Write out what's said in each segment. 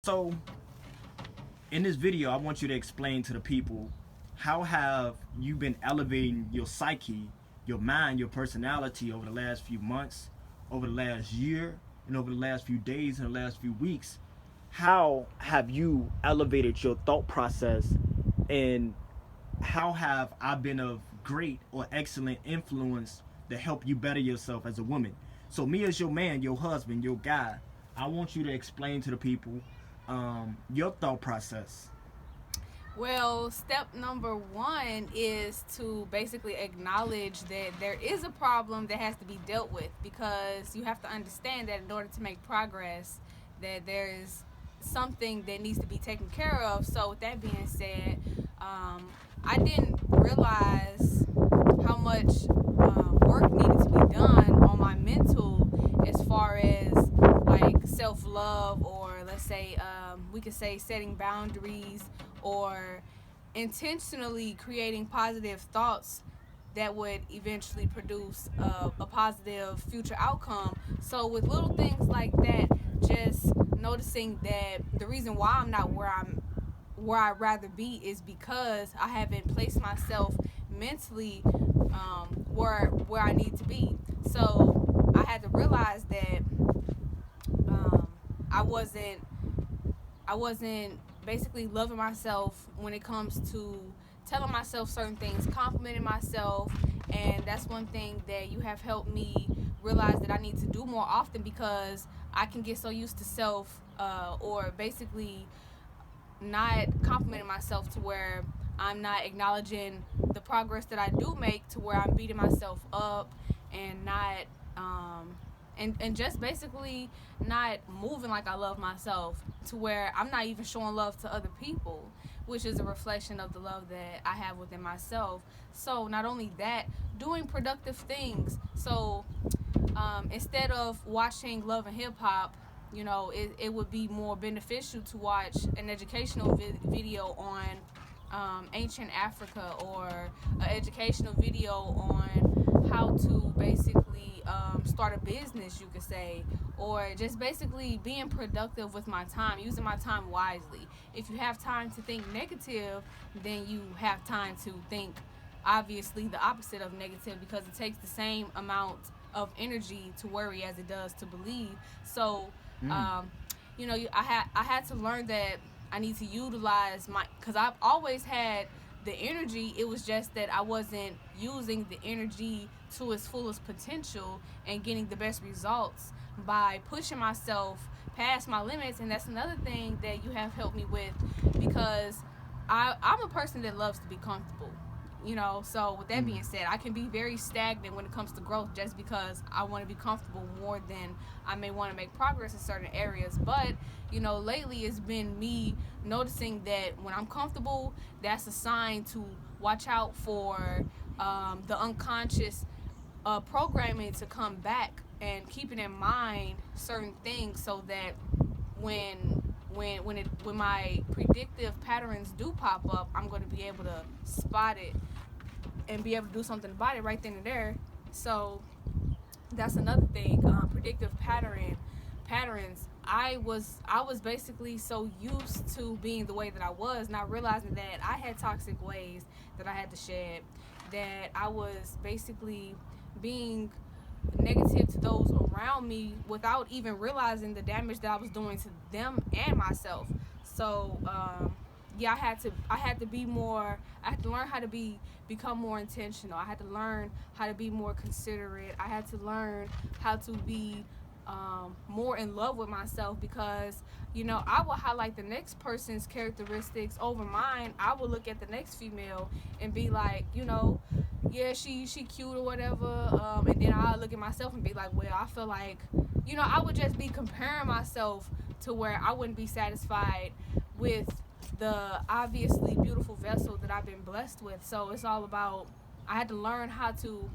So, in this video, I want you to explain to the people how have you been elevating your psyche, your mind, your personality over the last few months, over the last year, and over the last few days and the last few weeks. How have you elevated your thought process, and how have I been of great or excellent influence to help you better yourself as a woman? So, me as your man, your husband, your guy, I want you to explain to the people your thought process. Well, step number one is to basically acknowledge that there is a problem that has to be dealt with, because you have to understand that in order to make progress, that there is something that needs to be taken care of. So, with that being said, I didn't realize how much work needed to be done on my mental, as far as like self love, or let's say we could say setting boundaries, or intentionally creating positive thoughts that would eventually produce a positive future outcome. So, with little things like that, just noticing that the reason why I'm not where I'd rather be is because I haven't placed myself mentally where I need to be. So I had to realize that um, I wasn't I wasn't basically loving myself when it comes to telling myself certain things, complimenting myself, and that's one thing that you have helped me realize that I need to do more often, because I can get so used to self or basically not complimenting myself to where I'm not acknowledging the progress that I do make, to where I'm beating myself up and not um and just basically not moving like I love myself, to where I'm not even showing love to other people, which is a reflection of the love that I have within myself. So not only that, doing productive things. So instead of watching Love and Hip Hop, it would be more beneficial to watch an educational video on ancient Africa, or an educational video on how to basically start a business, you could say, or just basically being productive with my time, using my time wisely. If you have time to think negative, then you have time to think obviously the opposite of negative, because it takes the same amount of energy to worry as it does to believe. So, Mm. um, I had to learn that I need to utilize my, because I've always had the energy. It was just that I wasn't using the energy to its fullest potential and getting the best results by pushing myself past my limits. And that's another thing that you have helped me with, because I'm a person that loves to be comfortable. So with that Mm. being said, I can be very stagnant when it comes to growth, just because I want to be comfortable more than I may want to make progress in certain areas. But lately it's been me noticing that when I'm comfortable, that's a sign to watch out for the unconscious programming to come back, and keeping in mind certain things, so that when my predictive patterns do pop up, I'm going to be able to spot it and be able to do something about it right then and there. So that's another thing. Predictive patterns. I was basically so used to being the way that I was, not realizing that I had toxic ways that I had to shed. That I was basically being negative to those around me without even realizing the damage that I was doing to them and myself. So yeah, I had to be more. I had to learn how to become more intentional. I had to learn how to be more considerate. I had to learn how to be more in love with myself, because I will highlight the next person's characteristics over mine. I will look at the next female and be like, yeah, she cute or whatever, and then I look at myself and be like, well, I feel like, I would just be comparing myself to where I wouldn't be satisfied with the obviously beautiful vessel that I've been blessed with. So it's all about, I had to learn how to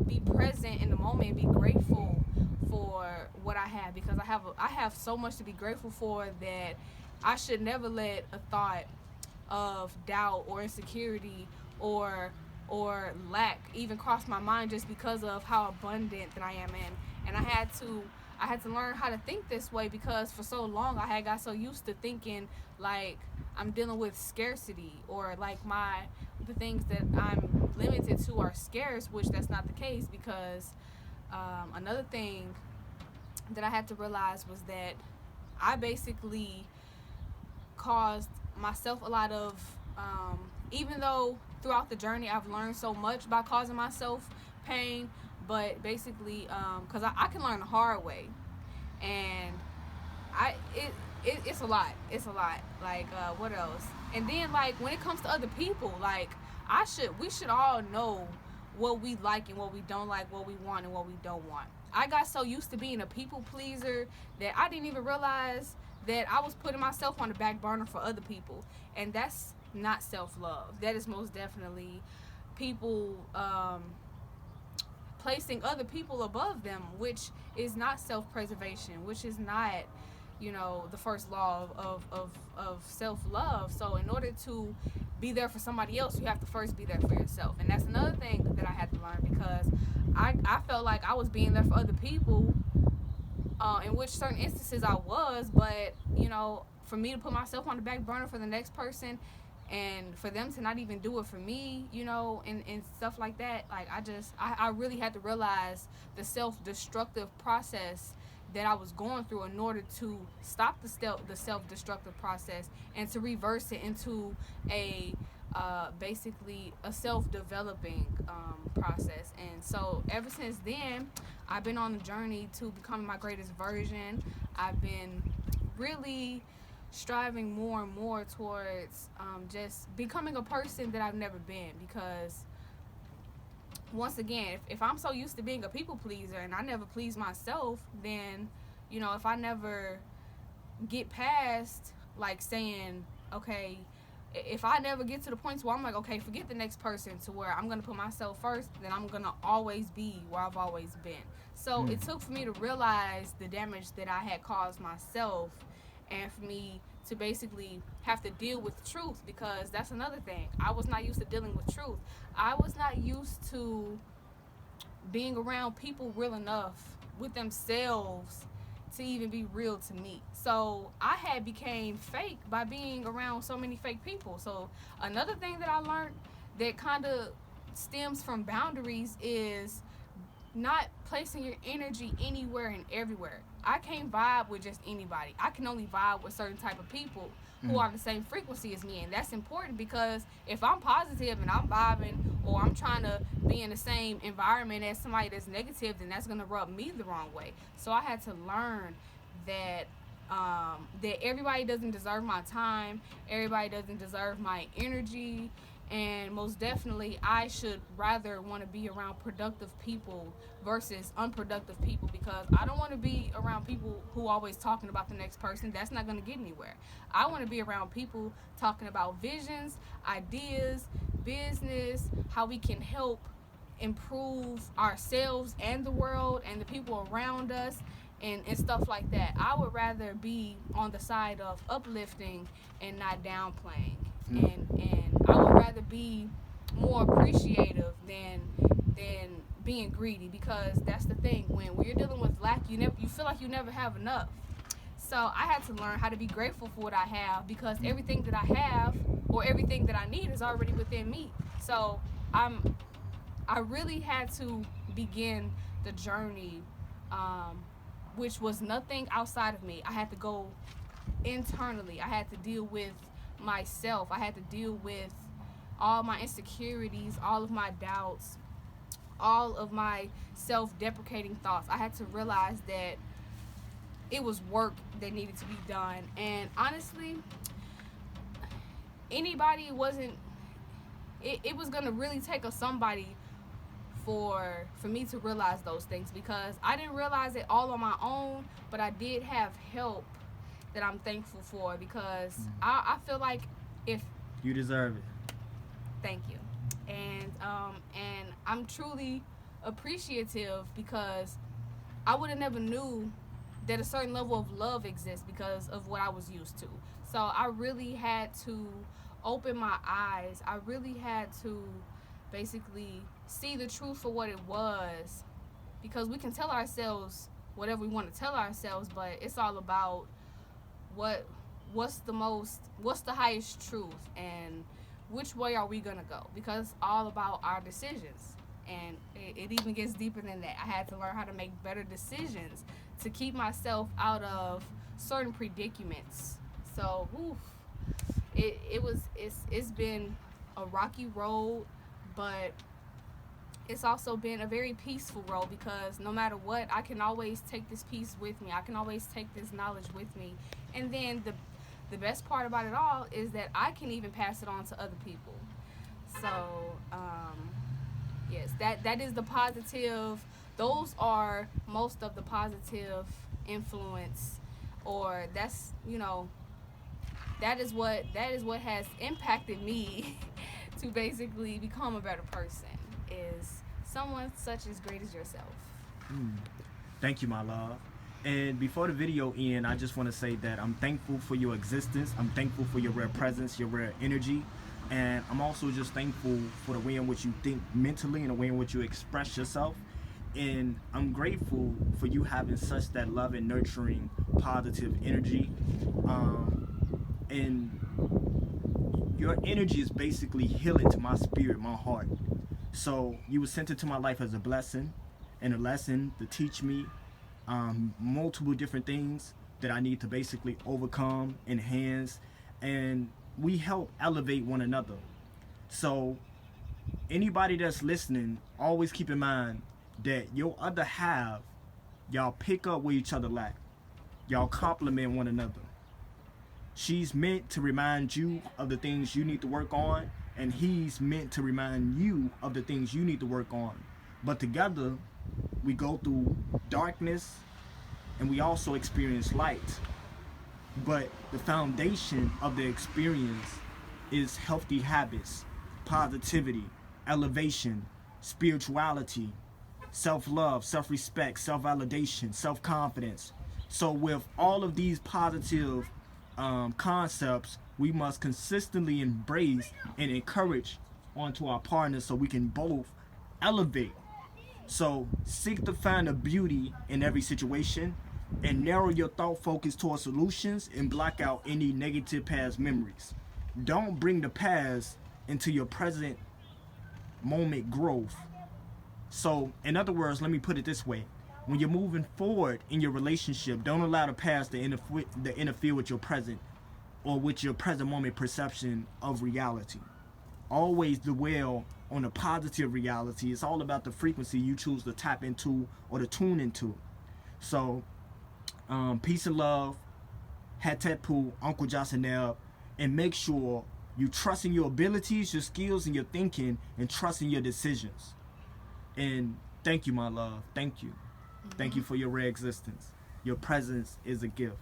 be present in the moment and be grateful for what I have, because I have so much to be grateful for, that I should never let a thought of doubt or insecurity or lack even cross my mind, just because of how abundant that I am in. And I had to I had to learn how to think this way because for so long I had got so used to thinking like I'm dealing with scarcity, or like the things that I'm limited to are scarce, which that's not the case. Because another thing that I had to realize was that I basically caused myself a lot of, even though throughout the journey I've learned so much by causing myself pain, but basically, because I can learn the hard way, and I it's a lot. It's a lot. Like what else? And then like when it comes to other people, like we should all know what we like and what we don't like, what we want and what we don't want. I got so used to being a people pleaser that I didn't even realize that I was putting myself on the back burner for other people, and that's not self love. That is most definitely people placing other people above them, which is not self preservation, which is not, the first law of self love. So in order to be there for somebody else, you have to first be there for yourself. And that's another thing that I had to learn, because I felt like I was being there for other people, in which certain instances I was, but for me to put myself on the back burner for the next person, and for them to not even do it for me, and stuff like that, like I really had to realize the self-destructive process that I was going through in order to stop the self-destructive process and to reverse it into a basically a self-developing process. And so ever since then, I've been on the journey to becoming my greatest version. I've been really striving more and more towards just becoming a person that I've never been, because once again, if I'm so used to being a people pleaser and I never please myself, then if I never get past like saying, okay, if I never get to the point where I'm like, okay, forget the next person, to where I'm gonna put myself first, then I'm gonna always be where I've always been. So it took for me to realize the damage that I had caused myself, and for me to basically have to deal with truth, because that's another thing. I was not used to dealing with truth. I was not used to being around people real enough with themselves to even be real to me. So I had became fake by being around so many fake people. So another thing that I learned that kind of stems from boundaries is not placing your energy anywhere and everywhere. I can't vibe with just anybody. I can only vibe with certain type of people who are the same frequency as me, and that's important, because if I'm positive and I'm vibing, or I'm trying to be in the same environment as somebody that's negative, then that's gonna rub me the wrong way. So I had to learn that that everybody doesn't deserve my time, everybody doesn't deserve my energy, and most definitely I should rather want to be around productive people versus unproductive people, because I don't want to be around people who always talking about the next person. That's not going to get anywhere. I want to be around people talking about visions, ideas, business, how we can help improve ourselves and the world and the people around us, and stuff like that. I would rather be on the side of uplifting and not downplaying. And I would rather be more appreciative than being greedy, because that's the thing. When you're dealing with lack, you feel like you never have enough. So I had to learn how to be grateful for what I have, because everything that I have or everything that I need is already within me. So I really had to begin the journey, which was nothing outside of me. I had to go internally. I had to deal with myself. I had to deal with all my insecurities, all of my doubts, all of my self-deprecating thoughts. I had to realize that it was work that needed to be done. And honestly, anybody wasn't it was gonna really take a somebody for me to realize those things, because I didn't realize it all on my own, but I did have help that I'm thankful for, because I feel like if you deserve it. Thank you. And I'm truly appreciative, because I would have never knew that a certain level of love exists because of what I was used to. So I really had to open my eyes. I really had to basically see the truth for what it was, because we can tell ourselves whatever we want to tell ourselves, but it's all about what what's the highest truth, and which way are we gonna go, because it's all about our decisions. And it even gets deeper than that. I had to learn how to make better decisions to keep myself out of certain predicaments. So it's been a rocky road, but it's also been a very peaceful road, because no matter what, I can always take this peace with me. I can always take this knowledge with me. And then the best part about it all is that I can even pass it on to other people. So, yes, that is the positive. Those are most of the positive influence, or that is what has impacted me to basically become a better person, is someone such as great as yourself. Thank you, my love. And before the video end, I just want to say that I'm thankful for your existence. I'm thankful for your rare presence, your rare energy. And I'm also just thankful for the way in which you think mentally and the way in which you express yourself. And I'm grateful for you having such that love and nurturing positive energy. And your energy is basically healing to my spirit, my heart. So you were sent into my life as a blessing and a lesson to teach me multiple different things that I need to basically overcome, enhance, and we help elevate one another. So anybody that's listening, always keep in mind that your other half, y'all pick up where each other lack. Y'all complement one another. She's meant to remind you of the things you need to work on, and he's meant to remind you of the things you need to work on. But together, we go through darkness and we also experience light. But the foundation of the experience is healthy habits, positivity, elevation, spirituality, self-love, self-respect, self-validation, self-confidence. So with all of these positive concepts, we must consistently embrace and encourage onto our partners so we can both elevate. So seek to find the beauty in every situation and narrow your thought focus towards solutions and block out any negative past memories. Don't bring the past into your present moment growth. So in other words, let me put it this way. When you're moving forward in your relationship, don't allow the past to interfere with your present or with your present moment perception of reality. Always dwell on a positive reality. It's all about the frequency you choose to tap into or to tune into. So, peace and love, Hatepu, Uncle Jocelyn, and make sure you trust in your abilities, your skills, and your thinking, and trust in your decisions. And thank you, my love. Thank you. Thank you for your rare existence. Your presence is a gift.